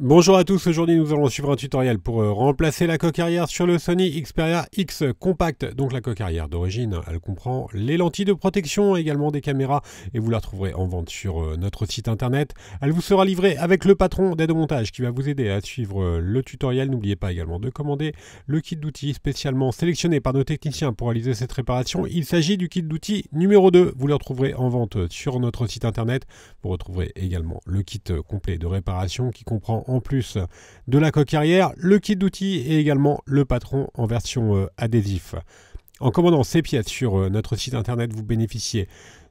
Bonjour à tous, aujourd'hui nous allons suivre un tutoriel pour remplacer la coque arrière sur le Sony Xperia X Compact. Donc la coque arrière d'origine, elle comprend les lentilles de protection, également des caméras, et vous la retrouverez en vente sur notre site internet. Elle vous sera livrée avec le patron d'aide au montage qui va vous aider à suivre le tutoriel. N'oubliez pas également de commander le kit d'outils spécialement sélectionné par nos techniciens pour réaliser cette réparation. Il s'agit du kit d'outils numéro 2, vous le retrouverez en vente sur notre site internet. Vous retrouverez également le kit complet de réparation qui comprend en plus de la coque arrière, le kit d'outils et également le patron en version adhésif. En commandant ces pièces sur notre site internet, vous bénéficiez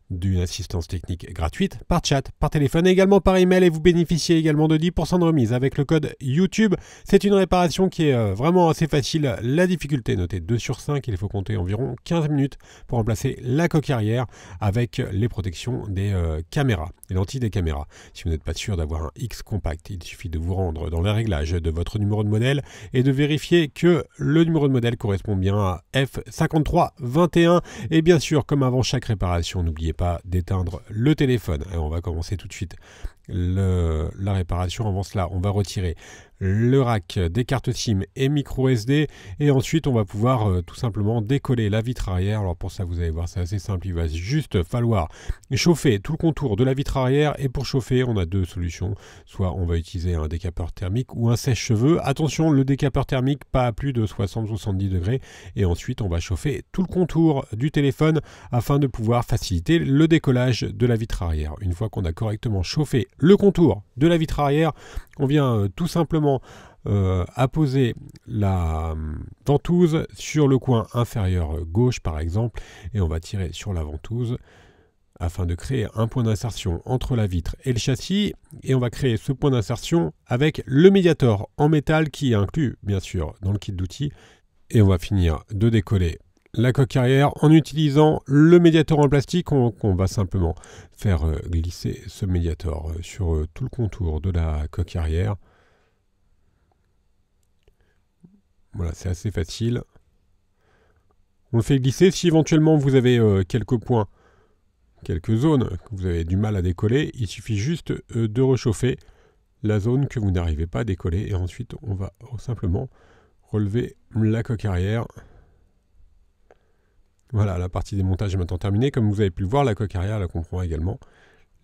d'une assistance technique gratuite par chat, par téléphone et également par email, et vous bénéficiez également de 10% de remise avec le code YouTube. C'est une réparation qui est vraiment assez facile. La difficulté notée 2 sur 5, il faut compter environ 15 minutes pour remplacer la coque arrière avec les protections des caméras, les lentilles des caméras. Si vous n'êtes pas sûr d'avoir un X Compact, il suffit de vous rendre dans les réglages de votre numéro de modèle et de vérifier que le numéro de modèle correspond bien à F5321. Et bien sûr, comme avant chaque réparation, n'oubliez pas d'éteindre le téléphone. Alors, on va commencer tout de suite la réparation. Avant cela, on va retirer le rack des cartes SIM et micro SD, et ensuite on va pouvoir tout simplement décoller la vitre arrière. Alors pour ça, vous allez voir, c'est assez simple. Il va juste falloir chauffer tout le contour de la vitre arrière, et pour chauffer, on a deux solutions. Soit on va utiliser un décapeur thermique ou un sèche-cheveux. Attention, le décapeur thermique pas à plus de 60-70 degrés, et ensuite on va chauffer tout le contour du téléphone afin de pouvoir faciliter le décollage de la vitre arrière. Une fois qu'on a correctement chauffé le contour de la vitre arrière, on vient tout simplement apposer la ventouse sur le coin inférieur gauche par exemple, et on va tirer sur la ventouse afin de créer un point d'insertion entre la vitre et le châssis, et on va créer ce point d'insertion avec le médiator en métal qui est inclus bien sûr dans le kit d'outils, et on va finir de décoller la coque arrière en utilisant le médiator en plastique. On va simplement faire glisser ce médiator sur tout le contour de la coque arrière. Voilà, c'est assez facile. On le fait glisser. Si éventuellement vous avez quelques points, quelques zones que vous avez du mal à décoller, il suffit juste de réchauffer la zone que vous n'arrivez pas à décoller, et ensuite on va simplement relever la coque arrière. Voilà, la partie des montages est maintenant terminée. Comme vous avez pu le voir, la coque arrière, elle comprend également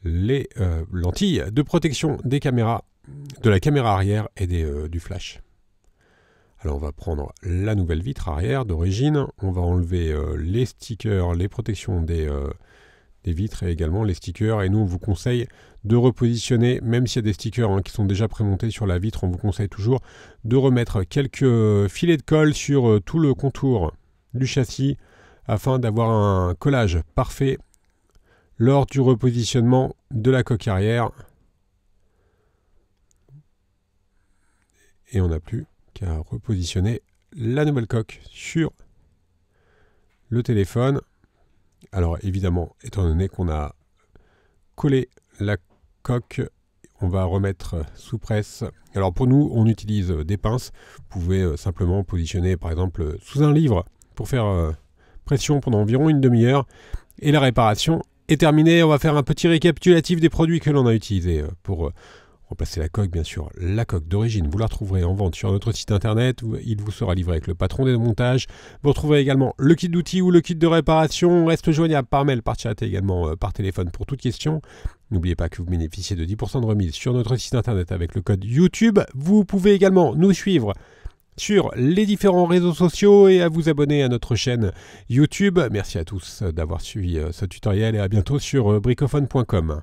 les lentilles de protection des caméras, de la caméra arrière et du flash. Alors on va prendre la nouvelle vitre arrière d'origine, on va enlever les stickers, les protections des vitres et également les stickers, et nous on vous conseille de repositionner, même s'il y a des stickers qui sont déjà prémontés sur la vitre, on vous conseille toujours de remettre quelques filets de colle sur tout le contour du châssis afin d'avoir un collage parfait lors du repositionnement de la coque arrière. Et on n'a plus qu'à repositionner la nouvelle coque sur le téléphone. Alors évidemment, étant donné qu'on a collé la coque, on va remettre sous presse. Alors pour nous, on utilise des pinces. Vous pouvez simplement positionner par exemple sous un livre pour faire pression pendant environ une demi-heure, et la réparation est terminée. On va faire un petit récapitulatif des produits que l'on a utilisés pour remplacer la coque. Bien sûr, la coque d'origine, vous la retrouverez en vente sur notre site internet. Il vous sera livré avec le patron des montages. Vous retrouverez également le kit d'outils ou le kit de réparation. On reste joignable par mail, par chat et également par téléphone pour toute question. N'oubliez pas que vous bénéficiez de 10% de remise sur notre site internet avec le code YouTube. Vous pouvez également nous suivre sur les différents réseaux sociaux et à vous abonner à notre chaîne YouTube. Merci à tous d'avoir suivi ce tutoriel, et à bientôt sur bricophone.com.